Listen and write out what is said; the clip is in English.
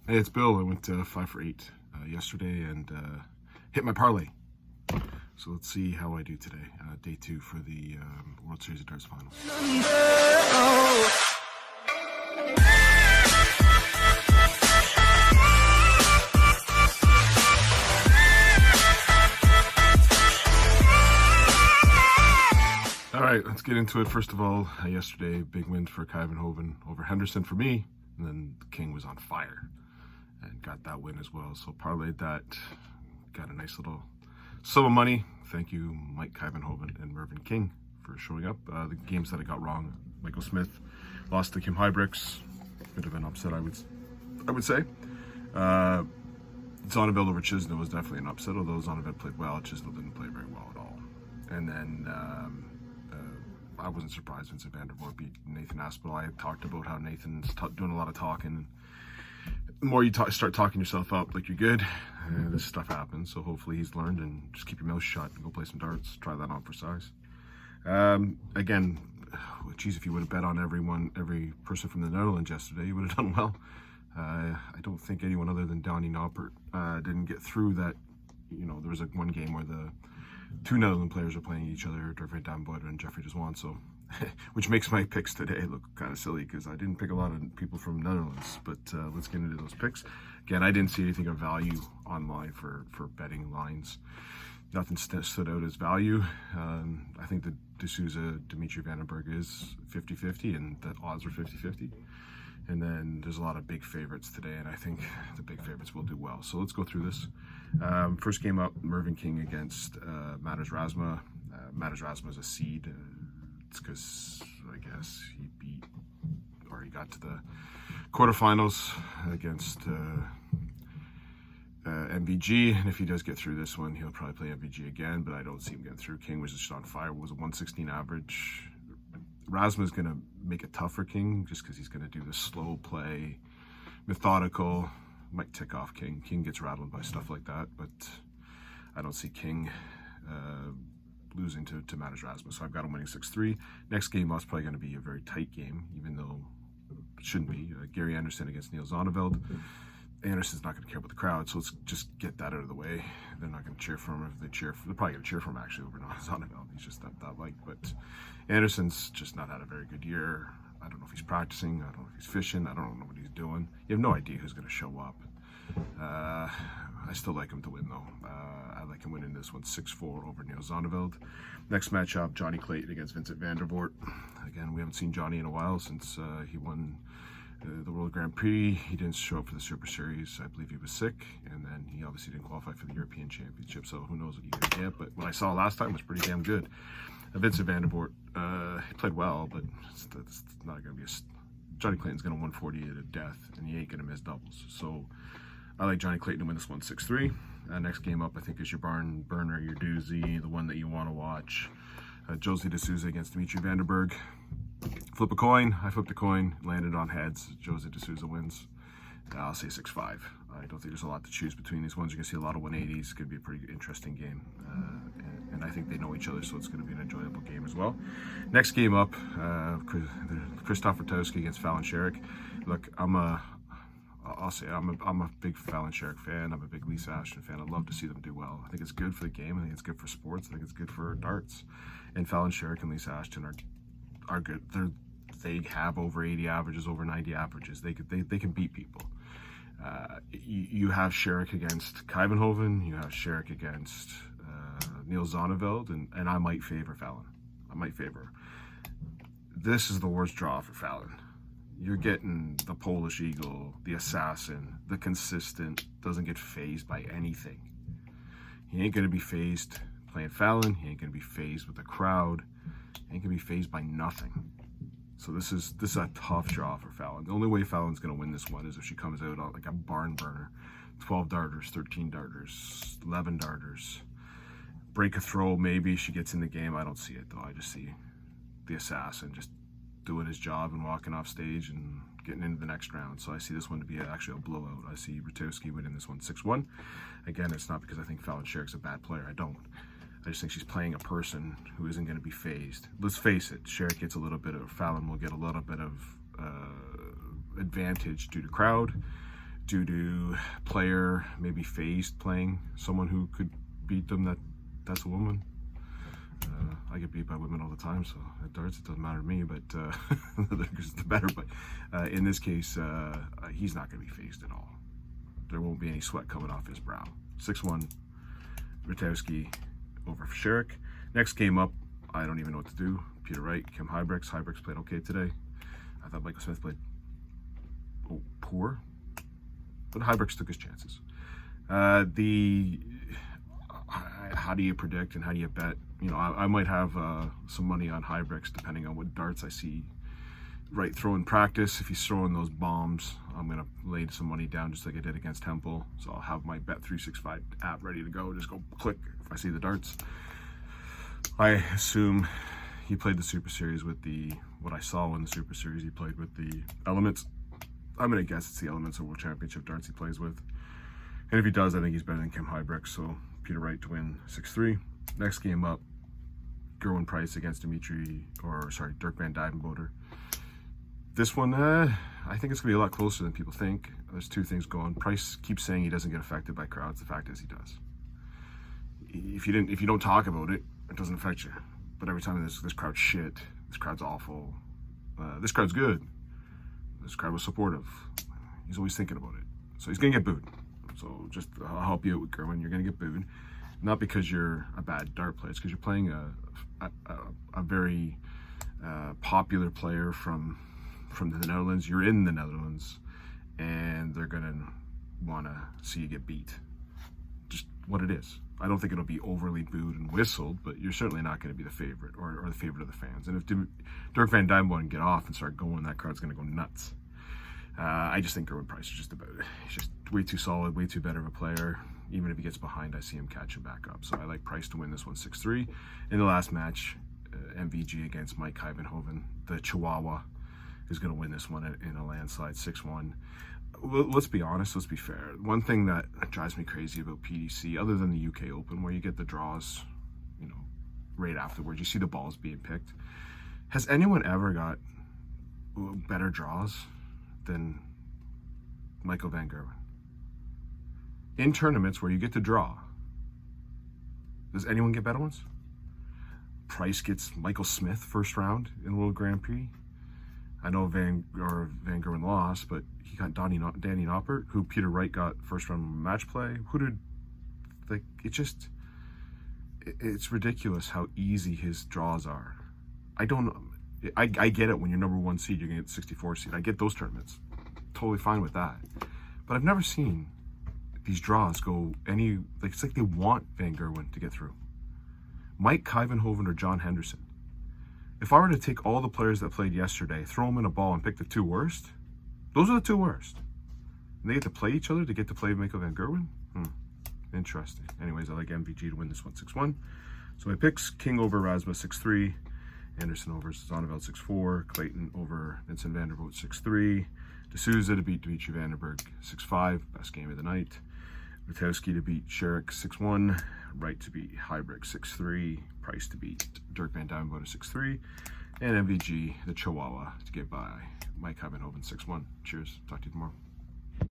Hey, it's Bill. I went 5 for 8 yesterday and hit my parlay. So let's see how I do today. Day 2 for the World Series of Darts Finals. All right, let's get into it. First of all, yesterday, big win for Kyvenhoven over Henderson for me, and then the King was on fire and got that win as well. So parlayed that, got a nice little sum of money. Thank you, Mike Kyvenhoven and Mervyn King, for showing up. The games that I got wrong: Michael Smith lost to Kim Hybricks, bit of an upset, I would say. Zonneveld over Chisnell was definitely an upset, although Zonneveld played well. Chisnell didn't play very well at all. And then I wasn't surprised Vincent Vandervoort beat Nathan Aspinall. I had talked about how Nathan's doing a lot of talking. The more you start talking yourself up like you're good, this stuff happens. So hopefully he's learned, and just keep your mouth shut and go play some darts. Try that on for size. Again, geez, if you would have bet on every person from the Netherlands yesterday, you would have done well. I don't think anyone other than Donnie Noppert didn't get through that. You know, there was one game where the two Netherlands players are playing each other, Jeffrey Damboyd and Jeffrey Deswan, so which makes my picks today look kind of silly because I didn't pick a lot of people from Netherlands. But let's get into those picks. Again, I didn't see anything of value online for betting lines. Nothing stood out as value. I think the D'Souza Dimitri Vandenberg is 50-50, and the odds are 50-50. And then there's a lot of big favorites today, and I think the big favorites will do well. So let's go through this. First game up, Mervyn King against Matters Rasma. Matters Rasma is a seed. It's because I guess he got to the quarterfinals against MVG. And if he does get through this one, he'll probably play MVG again, but I don't see him getting through. King was just on fire. It was a 116 average. Rasma is going to make it tough for King just because he's going to do the slow play, methodical, might tick off King. King gets rattled by stuff like that, but I don't see King losing to Matters Rasma. So I've got him winning 6-3. Next game is probably going to be a very tight game, even though it shouldn't be. Gary Anderson against Neil Zonneveld. Anderson's not going to care about the crowd, so let's just get that out of the way. They're not going to cheer for him. If they're probably going to cheer for him actually over Zonneveld. He's just not that light. But Anderson's just not had a very good year. I don't know if he's practicing. I don't know if he's fishing. I don't know what he's doing. You have no idea who's going to show up. I still like him to win though. I like him winning this one 6-4 over Neil Zonneveld. Next matchup, Johnny Clayton against Vincent Vandervoort. Again, we haven't seen Johnny in a while since he won the World Grand Prix. He didn't show up for the Super Series. I believe he was sick, and then he obviously didn't qualify for the European Championship, so who knows what you're gonna get. But what I saw last time was pretty damn good. Vincent Vandervoort, he played well, but it's not gonna be Johnny Clayton's gonna 140 to death, and he ain't gonna miss doubles. So I like Johnny Clayton to win this one 6-3. Next game up, I think, is your barn burner, your doozy, the one that you want to watch. Josie D'Souza against Dimitri Vandenberg. Flip a coin. I flipped a coin, landed on heads. Josie D'Souza wins. I'll say 6-5. I don't think there's a lot to choose between these ones. You're going to see a lot of 180s. It's going to be a pretty interesting game. And I think they know each other, so it's going to be an enjoyable game as well. Next game up, Krzysztof Rutowski against Fallon Sherrick. Look, I'll say I'm a big Fallon Sherrick fan. I'm a big Lisa Ashton fan. I'd love to see them do well. I think it's good for the game. I think it's good for sports. I think it's good for darts. And Fallon Sherrick and Lisa Ashton are good. They have over 80 averages, over 90 averages. They can beat people. You have Sherrick against Kyvenhoven. You have Sherrick against Neil Zonneveld, and I might favor Fallon. I might favor. This is the worst draw for Fallon. You're getting the Polish Eagle, the assassin, the consistent, doesn't get phased by anything. He ain't going to be phased playing Fallon. He ain't going to be phased with the crowd. He ain't going to be phased by nothing. So this is a tough draw for Fallon. The only way Fallon's going to win this one is if she comes out on like a barn burner. 12 darters, 13 darters, 11 darters. Break a throw, maybe she gets in the game. I don't see it though. I just see the assassin just doing his job and walking off stage and getting into the next round. So I see this one to be actually a blowout. I see Rutowski winning this one 6-1. Again, it's not because I think Fallon Sherrick's a bad player. I don't. I just think she's playing a person who isn't going to be phased. Let's face it, Sherrick gets a little bit of, Fallon will get a little bit of advantage due to crowd. due to player maybe phased playing someone who could beat them that's a woman. I get beat by women all the time, so at darts it doesn't matter to me, but the better. But in this case, he's not going to be phased at all. There won't be any sweat coming off his brow. 6-1, Witkowski over Sherrick. Next game up, I don't even know what to do. Peter Wright, Kim Huybrechts. Huybrechts played okay today. I thought Michael Smith played poor, but Huybrechts took his chances. How do you predict and how do you bet? You know, I might have some money on Huybrechts depending on what darts I see Wright throw in practice. If he's throwing those bombs, I'm going to lay some money down just like I did against Temple. So I'll have my Bet365 app ready to go. Just go click if I see the darts. I assume he played the Super Series with what I saw in the Super Series, he played with the Elements. I'm going to guess it's the Elements or World Championship darts he plays with. And if he does, I think he's better than Kim Huybrechts. So Peter Wright to win 6-3. Next game up, Gerwyn Price against Dirk Van Dijvenbode. This one, I think it's going to be a lot closer than people think. There's two things going. Price keeps saying he doesn't get affected by crowds. The fact is he does. If you don't talk about it, it doesn't affect you. But every time this crowd's shit, this crowd's awful, this crowd's good, this crowd was supportive, he's always thinking about it. So he's going to get booed. So just I'll help you out with Gerwyn. You're going to get booed. Not because you're a bad dart player, it's because you're playing a very popular player from the Netherlands. You're in the Netherlands, and they're going to want to see you get beat. Just what it is. I don't think it'll be overly booed and whistled, but you're certainly not going to be the favorite or the favorite of the fans. And if Dirk Van Dijvenbode can get off and start going, that crowd's going to go nuts. I just think Gerwyn Price is just he's just way too solid, way too better of a player. Even if he gets behind, I see him catching back up. So I like Price to win this one 6-3. In the last match, MVG against Mike Hyvenhoven, the Chihuahua is going to win this one in a landslide 6-1. Let's be honest, let's be fair. One thing that drives me crazy about PDC, other than the UK Open, where you get the draws, you know, right afterwards, you see the balls being picked. Has anyone ever got better draws than Michael van Gerwen? In tournaments where you get to draw, does anyone get better ones? Price gets Michael Smith first round in the World Grand Prix. I know Van Gerwen lost, but he got Danny Noppert, who Peter Wright got first round match play. It's ridiculous how easy his draws are. I don't know. I get it when you're number 1 seed, you're going to get 64 seed. I get those tournaments. Totally fine with that. But I've never seen these draws go it's like they want Van Gerwen to get through. Mike Hyvenhoven or John Henderson. If I were to take all the players that played yesterday, throw them in a ball and pick the 2 worst, those are the 2 worst. And they get to play each other to get to play Michael van Gerwen? Interesting. Anyways, I like MVG to win this one 6-1. So my picks: King over Rasmus 6-3, Anderson over Zonneveld 6-4, Clayton over Vincent van der Voort 6-3, D'Souza to beat Dimitri Vandenberg 6-5, best game of the night. Witkowski to beat Sherrick 6-1, Wright to beat Huybrechts 6-3, Price to beat Dirk Van Dijvenbode 6-3, and MVG, the Chihuahua, to get by Mike Hyvenhoven 6-1. Cheers. Talk to you tomorrow.